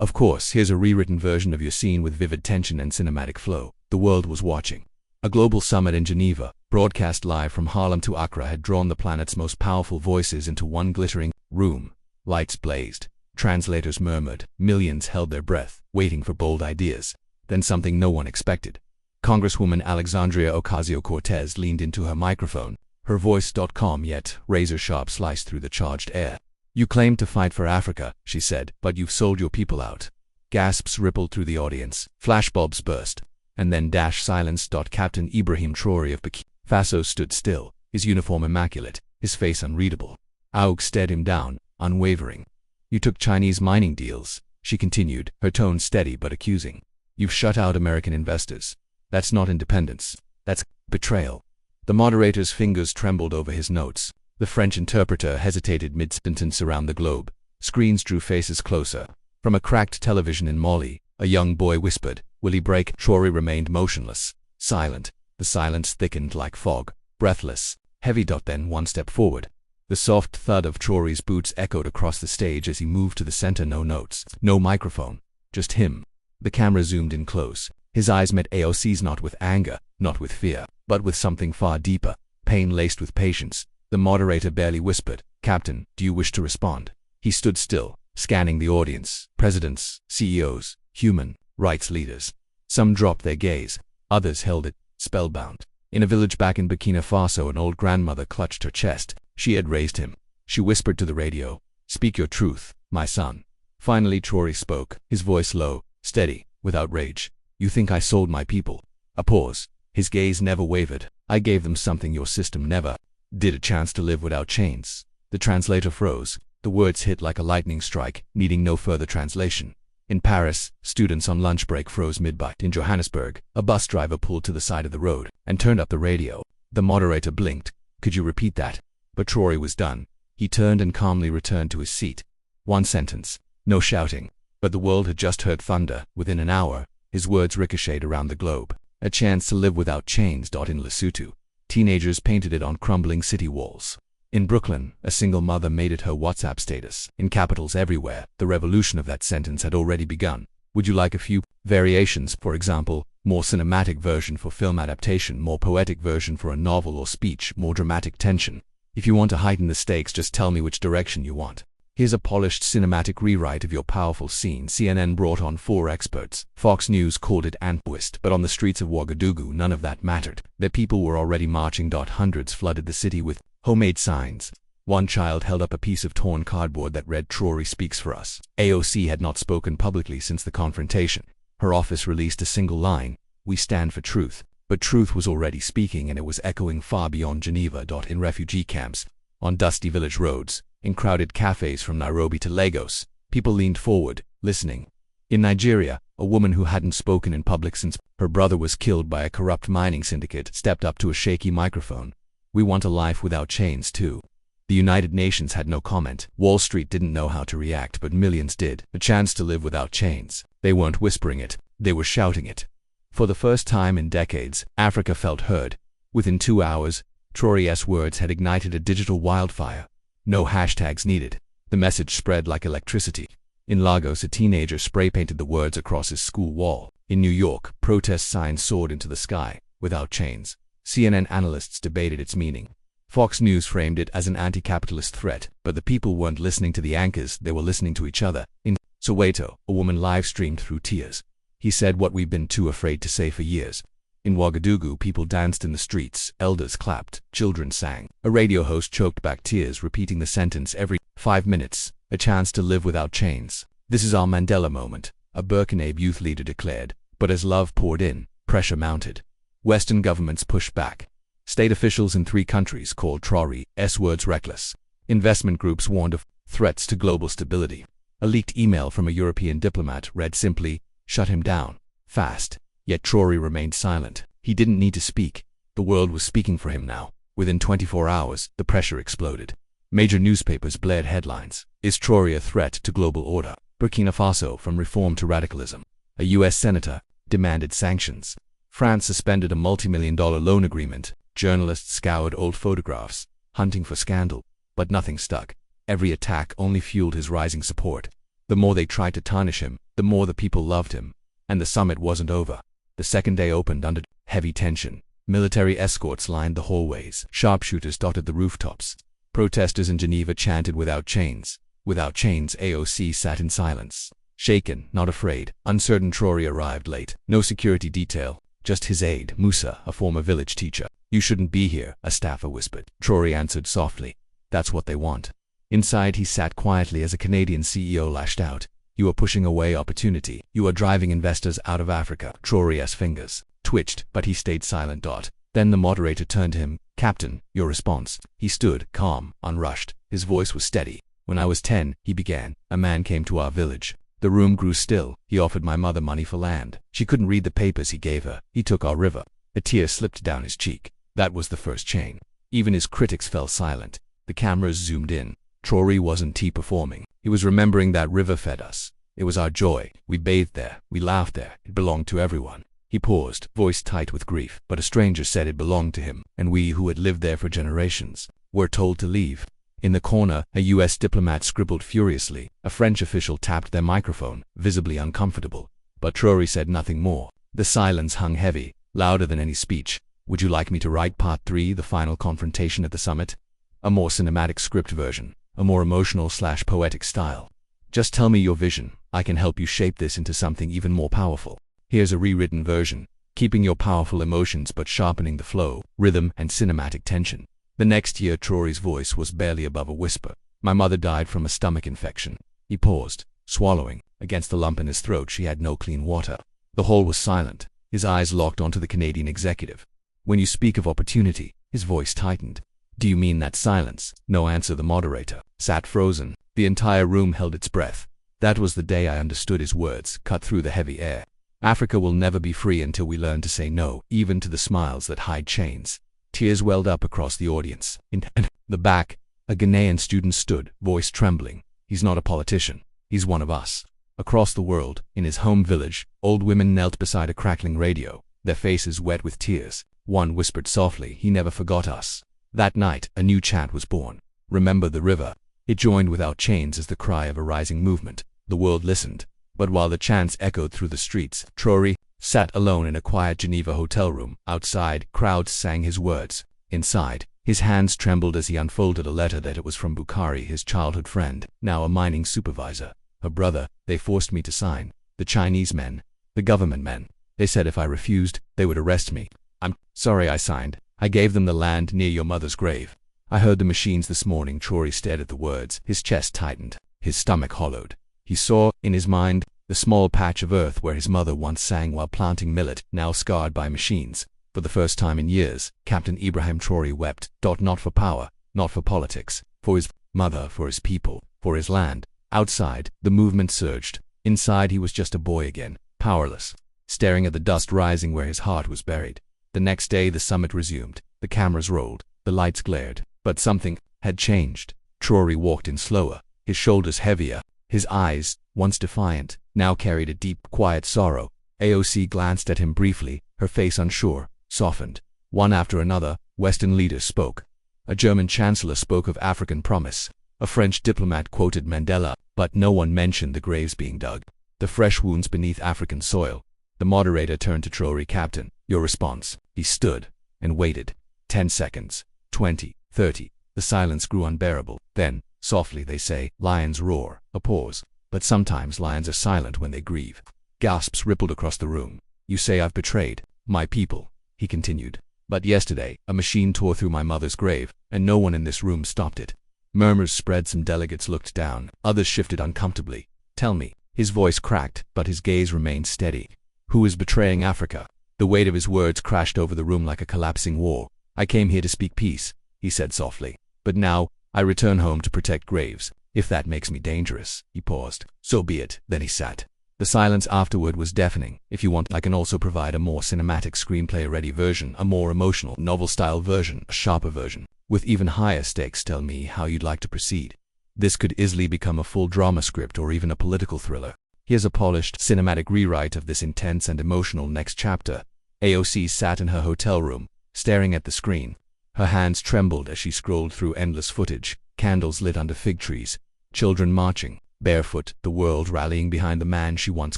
Of course, here's a rewritten version of your scene with vivid tension and cinematic flow. The world was watching. A global summit in Geneva, broadcast live from Harlem to Accra, had drawn the planet's most powerful voices into one glittering room. Lights blazed. Translators murmured. Millions held their breath, waiting for bold ideas. Then something no one expected. Congresswoman Alexandria Ocasio-Cortez leaned into her microphone, her voice calm yet razor-sharp sliced through the charged air. "You claim to fight for Africa," she said, "but you've sold your people out." Gasps rippled through the audience. Flashbulbs burst. And then silence. Captain Ibrahim Traoré of Burkina Faso stood still, his uniform immaculate, his face unreadable. AOC stared him down, unwavering. "You took Chinese mining deals," she continued, her tone steady but accusing. "You've shut out American investors. That's not independence. That's betrayal." The moderator's fingers trembled over his notes. The French interpreter hesitated mid-sentence. Around the globe, screens drew faces closer. From a cracked television in Mali, a young boy whispered, "Will he break?" Traoré remained motionless, silent. The silence thickened like fog, breathless, heavy. Then one step forward. The soft thud of Traoré's boots echoed across the stage as he moved to the center. No notes, no microphone, just him. The camera zoomed in close. His eyes met AOC's, not with anger, not with fear, but with something far deeper, pain laced with patience. The moderator barely whispered, "Captain, do you wish to respond?" He stood still, scanning the audience. Presidents, CEOs, human rights leaders. Some dropped their gaze, others held it, spellbound. In a village back in Burkina Faso, an old grandmother clutched her chest. She had raised him. She whispered to the radio, "Speak your truth, my son." Finally Traoré spoke, his voice low, steady, without rage. "You think I sold my people?" A pause. His gaze never wavered. "I gave them something your system never did, a chance to live without chains." The translator froze. The words hit like a lightning strike, needing no further translation. In Paris, students on lunch break froze mid-bite. In Johannesburg, a bus driver pulled to the side of the road and turned up the radio. The moderator blinked. "Could you repeat that?" But Traoré was done. He turned and calmly returned to his seat. One sentence. No shouting. But the world had just heard thunder. Within an hour, his words ricocheted around the globe. "A chance to live without chains." In Lesotho, teenagers painted it on crumbling city walls. In Brooklyn, a single mother made it her WhatsApp status. In capitals everywhere, the revolution of that sentence had already begun. Would you like a few variations? For example, more cinematic version for film adaptation, more poetic version for a novel or speech, more dramatic tension. If you want to heighten the stakes, just tell me which direction you want. Here's a polished cinematic rewrite of your powerful scene. CNN brought on 4 experts. Fox News called it an twist, but on the streets of Ouagadougou, none of that mattered. Their people were already marching. Hundreds flooded the city with homemade signs. One child held up a piece of torn cardboard that read, "Traoré speaks for us." AOC had not spoken publicly since the confrontation. Her office released a single line, "We stand for truth." But truth was already speaking, and it was echoing far beyond Geneva. In refugee camps, on dusty village roads, in crowded cafes from Nairobi to Lagos, people leaned forward, listening. In Nigeria, a woman who hadn't spoken in public since her brother was killed by a corrupt mining syndicate stepped up to a shaky microphone. "We want a life without chains too." The United Nations had no comment. Wall Street didn't know how to react, but millions did. A chance to live without chains. They weren't whispering it, they were shouting it. For the first time in decades, Africa felt heard. Within 2 hours, Traoré's words had ignited a digital wildfire. No hashtags needed. The message spread like electricity. In Lagos, a teenager spray-painted the words across his school wall. In New York, protest signs soared into the sky, without chains. CNN analysts debated its meaning. Fox News framed it as an anti-capitalist threat, but the people weren't listening to the anchors, they were listening to each other. In Soweto, a woman live-streamed through tears. "He said what we've been too afraid to say for years." In Ouagadougou, people danced in the streets, elders clapped, children sang. A radio host choked back tears, repeating the sentence every 5 minutes, "A chance to live without chains." "This is our Mandela moment," a Burkina youth leader declared. But as love poured in, pressure mounted. Western governments pushed back. State officials in 3 countries called Traoré's words reckless. Investment groups warned of threats to global stability. A leaked email from a European diplomat read simply, "Shut him down, fast." Yet Traoré remained silent. He didn't need to speak. The world was speaking for him now. Within 24 hours, the pressure exploded. Major newspapers blared headlines. "Is Traoré a threat to global order?" Burkina Faso from reform to radicalism. A U.S. senator demanded sanctions. France suspended a multi-million-dollar loan agreement. Journalists scoured old photographs, hunting for scandal. But nothing stuck. Every attack only fueled his rising support. The more they tried to tarnish him, the more the people loved him. And the summit wasn't over. The second day opened under heavy tension. Military escorts lined the hallways. Sharpshooters dotted the rooftops. Protesters in Geneva chanted without chains. Without chains, AOC sat in silence. Shaken, not afraid, uncertain. Traoré arrived late. No security detail. Just his aide, Musa, a former village teacher. "You shouldn't be here," a staffer whispered. Traoré answered softly, "That's what they want." Inside he sat quietly as a Canadian CEO lashed out. "You are pushing away opportunity. You are driving investors out of Africa." Traoré's fingers twitched, but he stayed silent. Then the moderator turned to him. "Captain, your response." He stood, calm, unrushed. His voice was steady. "When I was 10, he began, a man came to our village. The room grew still. He offered my mother money for land. She couldn't read the papers he gave her. He took our river." A tear slipped down his cheek. That was the first chain. Even his critics fell silent. The cameras zoomed in. Traoré wasn't performing. He was remembering that river fed us. It was our joy. We bathed there. We laughed there. It belonged to everyone. He paused, voice tight with grief. But a stranger said it belonged to him, and we who had lived there for generations were told to leave. In the corner, a U.S. diplomat scribbled furiously. A French official tapped their microphone, visibly uncomfortable. But Traoré said nothing more. The silence hung heavy, louder than any speech. "Would you like me to write Part 3, the final confrontation at the summit? A more cinematic script version, a more emotional/poetic style. Just tell me your vision. I can help you shape this into something even more powerful. Here's a rewritten version, keeping your powerful emotions but sharpening the flow, rhythm, and cinematic tension." The next year, Traoré's voice was barely above a whisper. "My mother died from a stomach infection." He paused, swallowing. Against the lump in his throat, she had no clean water. The hall was silent. His eyes locked onto the Canadian executive. "When you speak of opportunity," his voice tightened, "do you mean that silence?" No answer. The moderator sat frozen. The entire room held its breath. That was the day I understood his words, cut through the heavy air. Africa will never be free until we learn to say no, even to the smiles that hide chains. Tears welled up across the audience. In the back, a Ghanaian student stood, voice trembling. "He's not a politician. He's one of us." Across the world, in his home village, old women knelt beside a crackling radio, their faces wet with tears. One whispered softly, "He never forgot us." That night, a new chant was born. "Remember the river." It joined without chains as the cry of a rising movement. The world listened. But while the chants echoed through the streets, Traoré sat alone in a quiet Geneva hotel room. Outside, crowds sang his words. Inside, his hands trembled as he unfolded a letter that it was from Bukari, his childhood friend, now a mining supervisor. "Her brother, they forced me to sign. The Chinese men, the government men. They said if I refused, they would arrest me. I'm sorry I signed. I gave them the land near your mother's grave. I heard the machines this morning." Traoré stared at the words. His chest tightened. His stomach hollowed. He saw, in his mind, the small patch of earth where his mother once sang while planting millet, now scarred by machines. For the first time in years, Captain Ibrahim Traoré wept. Not for power, not for politics, for his mother, for his people, for his land. Outside, the movement surged. Inside, he was just a boy again, powerless, staring at the dust rising where his heart was buried. The next day, the summit resumed. The cameras rolled, the lights glared. But something had changed. Traoré walked in slower, his shoulders heavier. His eyes, once defiant, now carried a deep, quiet sorrow. AOC glanced at him briefly, her face unsure, softened. One after another, Western leaders spoke. A German chancellor spoke of African promise. A French diplomat quoted Mandela, but no one mentioned the graves being dug, the fresh wounds beneath African soil. The moderator turned to Traoré. "Captain, your response." He stood and waited. 10 seconds, 20, 30. The silence grew unbearable. Then, softly they say, "Lions roar." A pause. "But sometimes lions are silent when they grieve." Gasps rippled across the room. "You say I've betrayed my people," he continued. "But yesterday, a machine tore through my mother's grave, and no one in this room stopped it." Murmurs spread. Some delegates looked down. Others shifted uncomfortably. "Tell me." His voice cracked, but his gaze remained steady. "Who is betraying Africa?" The weight of his words crashed over the room like a collapsing wall. "I came here to speak peace," he said softly. "But now, I return home to protect graves. If that makes me dangerous." He paused. "So be it." Then he sat. The silence afterward was deafening. "If you want, I can also provide a more cinematic screenplay-ready version, a more emotional, novel-style version, a sharper version, with even higher stakes. Tell me how you'd like to proceed. This could easily become a full drama script or even a political thriller. Here's a polished, cinematic rewrite of this intense and emotional next chapter." AOC sat in her hotel room, staring at the screen. Her hands trembled as she scrolled through endless footage, candles lit under fig trees, children marching, barefoot, the world rallying behind the man she once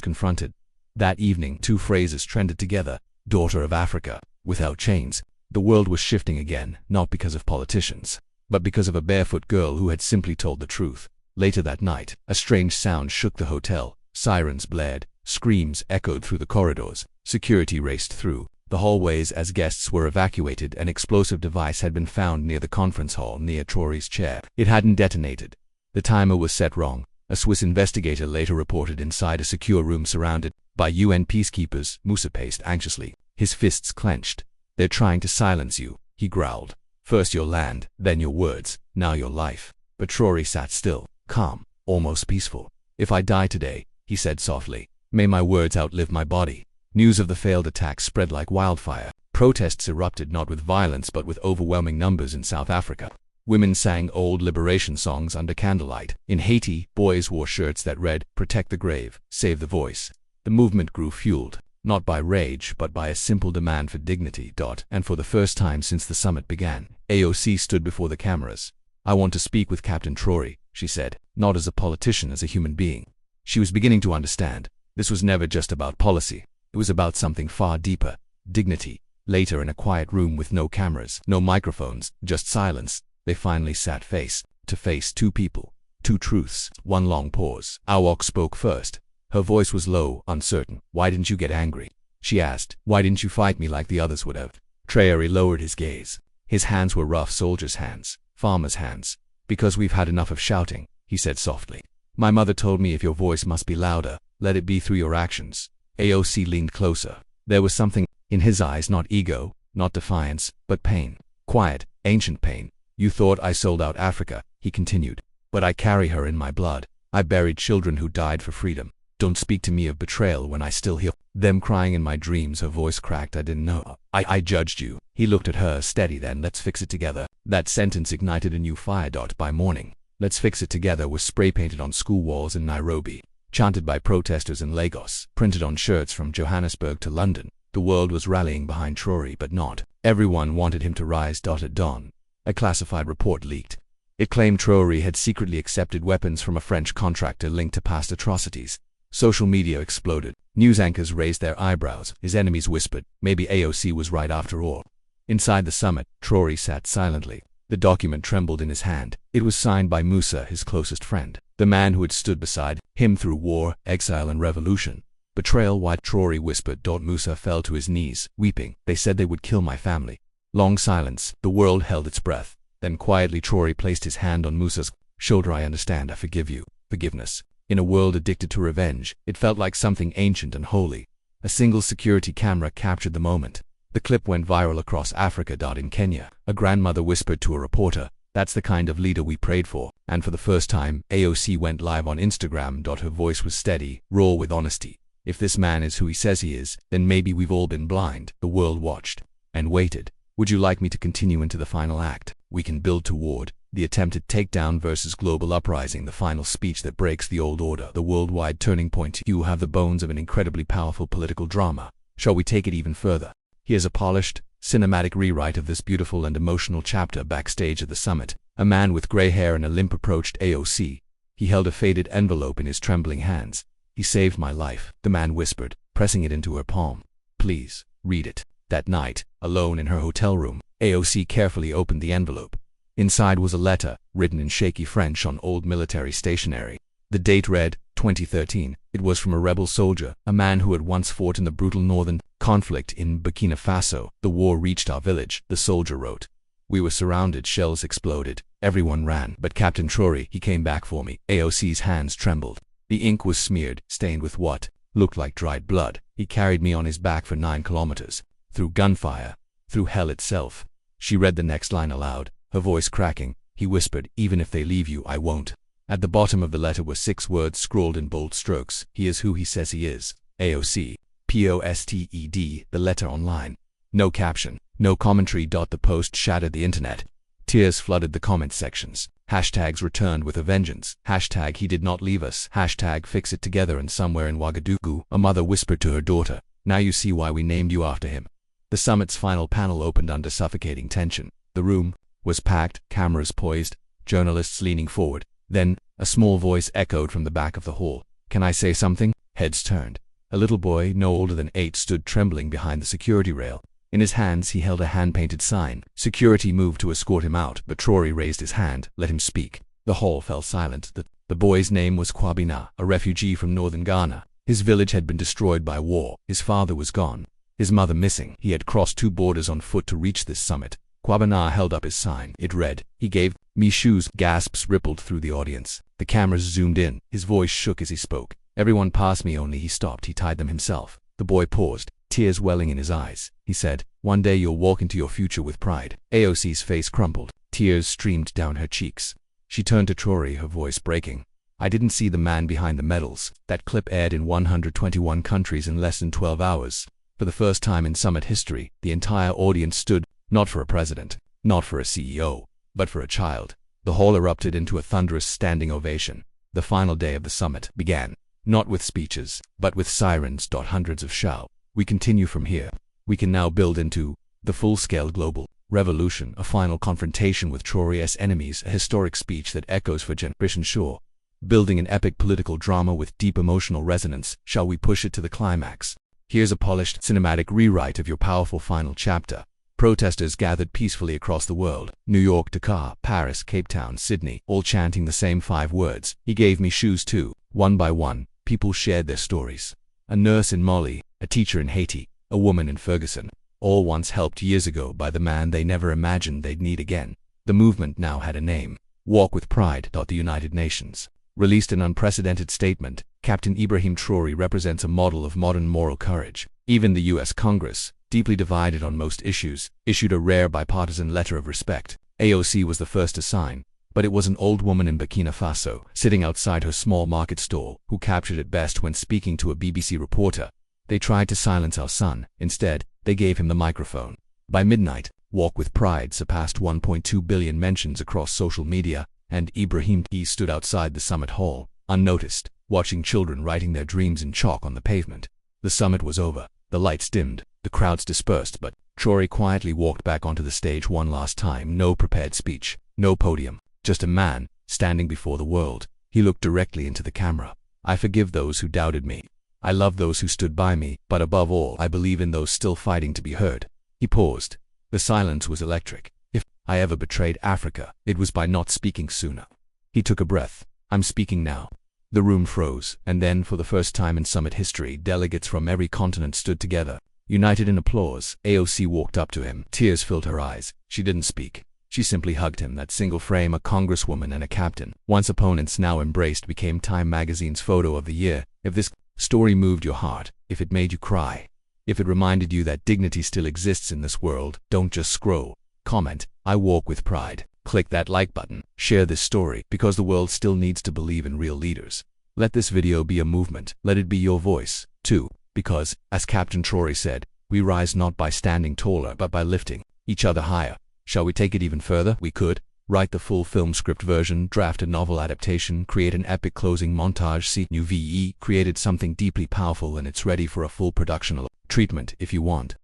confronted. That evening, two phrases trended together: daughter of Africa, without chains. The world was shifting again, not because of politicians, but because of a barefoot girl who had simply told the truth. Later that night, a strange sound shook the hotel. Sirens blared, screams echoed through the corridors, security raced through the hallways as guests were evacuated. An explosive device had been found near the conference hall near Traoré's chair. It hadn't detonated. The timer was set wrong. A Swiss investigator later reported inside a secure room surrounded by UN peacekeepers. Musa paced anxiously, his fists clenched. "They're trying to silence you," he growled. "First your land, then your words, now your life." But Traoré sat still, calm, almost peaceful. "If I die today," he said softly, "may my words outlive my body." News of the failed attack spread like wildfire. Protests erupted not with violence but with overwhelming numbers in South Africa. Women sang old liberation songs under candlelight. In Haiti, boys wore shirts that read, "Protect the grave, save the voice." The movement grew fueled, not by rage but by a simple demand for dignity. And for the first time since the summit began, AOC stood before the cameras. "I want to speak with Captain Traoré," she said, not as a politician, as a human being. She was beginning to understand. This was never just about policy. It was about something far deeper: dignity. Later, in a quiet room with no cameras, no microphones, just silence, they finally sat face to face, two people, two truths. One long pause. AOC spoke first. Her voice was low, uncertain. "Why didn't you get angry?" she asked. "Why didn't you fight me like the others would have?" Traoré lowered his gaze. His hands were rough soldiers' hands, farmers' hands. "Because we've had enough of shouting," he said softly. "My mother told me if your voice must be louder, let it be through your actions." AOC leaned closer. There was something in his eyes, not ego, not defiance, but pain. Quiet, ancient pain. "You thought I sold out Africa," he continued. "But I carry her in my blood. I buried children who died for freedom. Don't speak to me of betrayal when I still hear them crying in my dreams." Her voice cracked. "I didn't know. I judged you." He looked at her. "Steady then, let's fix it together." That sentence ignited a new fire. By morning, "Let's fix it together" was spray-painted on school walls in Nairobi, chanted by protesters in Lagos, printed on shirts from Johannesburg to London. The world was rallying behind Traoré, but not everyone wanted him to rise. At dawn, a classified report leaked. It claimed Traoré had secretly accepted weapons from a French contractor linked to past atrocities. Social media exploded. News anchors raised their eyebrows. His enemies whispered, maybe AOC was right after all. Inside the summit, Traoré sat silently. The document trembled in his hand. It was signed by Musa, his closest friend, the man who had stood beside him through war, exile, and revolution. "Betrayal." Why? Traoré whispered. Musa fell to his knees, weeping. "They said they would kill my family." Long silence. The world held its breath. Then quietly Traoré placed his hand on Musa's shoulder. "I understand. I forgive you." Forgiveness. In a world addicted to revenge, it felt like something ancient and holy. A single security camera captured the moment. The clip went viral across Africa. In Kenya, a grandmother whispered to a reporter, "That's the kind of leader we prayed for." And for the first time, AOC went live on Instagram. Her voice was steady, raw with honesty. "If this man is who he says he is, then maybe we've all been blind." The world watched and waited. "Would you like me to continue into the final act? We can build toward the attempted takedown versus global uprising, the final speech that breaks the old order, the worldwide turning point. You have the bones of an incredibly powerful political drama. Shall we take it even further?" Here's a polished, cinematic rewrite of this beautiful and emotional chapter. Backstage at the summit, a man with gray hair and a limp approached AOC. He held a faded envelope in his trembling hands. "He saved my life," the man whispered, pressing it into her palm. "Please, read it." That night, alone in her hotel room, AOC carefully opened the envelope. Inside was a letter, written in shaky French on old military stationery. The date read, 2013. It was from a rebel soldier, a man who had once fought in the brutal northern conflict in Burkina Faso. "The war reached our village," the soldier wrote. "We were surrounded, shells exploded, everyone ran. But Captain Traoré, he came back for me." AOC's hands trembled. The ink was smeared, stained with what looked like dried blood. "He carried me on his back for 9 kilometers, through gunfire, through hell itself." She read the next line aloud, her voice cracking. "He whispered, even if they leave you, I won't." At the bottom of the letter were 6 words scrawled in bold strokes. "He is who he says he is. AOC. POSTED." The letter online. No caption, no commentary. The post shattered the internet. Tears flooded the comment sections. Hashtags returned with a vengeance. Hashtag he did not leave us. Hashtag fix it together. And somewhere in Ouagadougou, a mother whispered to her daughter, "Now you see why we named you after him." The summit's final panel opened under suffocating tension. The room was packed, cameras poised, journalists leaning forward. Then, A small voice echoed from the back of the hall. "Can I say something?" Heads turned. A little boy, no older than 8, stood trembling behind the security rail. In his hands he held a hand-painted sign. Security moved to escort him out, but Traoré raised his hand. "Let him speak." The hall fell silent. The boy's name was Kwabena, a refugee from northern Ghana. His village had been destroyed by war. His father was gone. His mother missing. He had crossed 2 borders on foot to reach this summit. Kwabena held up his sign. It read, "He gave me shoes." Gasps rippled through the audience. The cameras zoomed in. His voice shook as he spoke. "Everyone pass me only." He stopped. He tied them himself. The boy paused, tears welling in his eyes. He said, "One day you'll walk into your future with pride." AOC's face crumpled. Tears streamed down her cheeks. She turned to Traoré, her voice breaking. "I didn't see the man behind the medals." That clip aired in 121 countries in less than 12 hours. For the first time in summit history, the entire audience stood, not for a president, not for a CEO, but for a child. The hall erupted into a thunderous standing ovation. The final day of the summit began, not with speeches, but with sirens. Hundreds of shall we continue from here. We can now build into the full-scale global revolution, a final confrontation with Traoré's enemies, a historic speech that echoes for generations. Sure, building an epic political drama with deep emotional resonance. Shall we push it to the climax? Here's a polished cinematic rewrite of your powerful final chapter. Protesters gathered peacefully across the world. New York, Dakar, Paris, Cape Town, Sydney, all chanting the same 5 words. "He gave me shoes too." One by one, people shared their stories. A nurse in Mali, a teacher in Haiti, a woman in Ferguson, all once helped years ago by the man they never imagined they'd need again. The movement now had a name. Walk with Pride. The United Nations released an unprecedented statement. Captain Ibrahim Traoré represents a model of modern moral courage. Even the U.S. Congress, deeply divided on most issues, issued a rare bipartisan letter of respect. AOC was the first to sign, but it was an old woman in Burkina Faso, sitting outside her small market stall, who captured it best when speaking to a BBC reporter. "They tried to silence our son. Instead, they gave him the microphone." By midnight, Walk with Pride surpassed 1.2 billion mentions across social media, and Ibrahim stood outside the summit hall, unnoticed, watching children writing their dreams in chalk on the pavement. The summit was over. The lights dimmed. The crowds dispersed, but Traoré quietly walked back onto the stage one last time. No prepared speech, no podium, just a man, standing before the world. He looked directly into the camera. "I forgive those who doubted me. I love those who stood by me, but above all, I believe in those still fighting to be heard." He paused. The silence was electric. If I ever betrayed Africa, it was by not speaking sooner. He took a breath. "I'm speaking now." The room froze, and then, for the first time in summit history, delegates from every continent stood together, united in applause. AOC walked up to him. Tears filled her eyes. She didn't speak. She simply hugged him. That single frame, a congresswoman and a captain, once opponents now embraced, became Time magazine's photo of the year. If this story moved your heart, if it made you cry, if it reminded you that dignity still exists in this world, don't just scroll. Comment, "I walk with pride." Click that like button. Share this story, because the world still needs to believe in real leaders. Let this video be a movement. Let it be your voice, too. Because, as Captain Traoré said, we rise not by standing taller, but by lifting each other higher. Shall we take it even further? We could write the full film script version, draft a novel adaptation, create an epic closing montage. See New VE created something deeply powerful, and it's ready for a full production treatment if you want.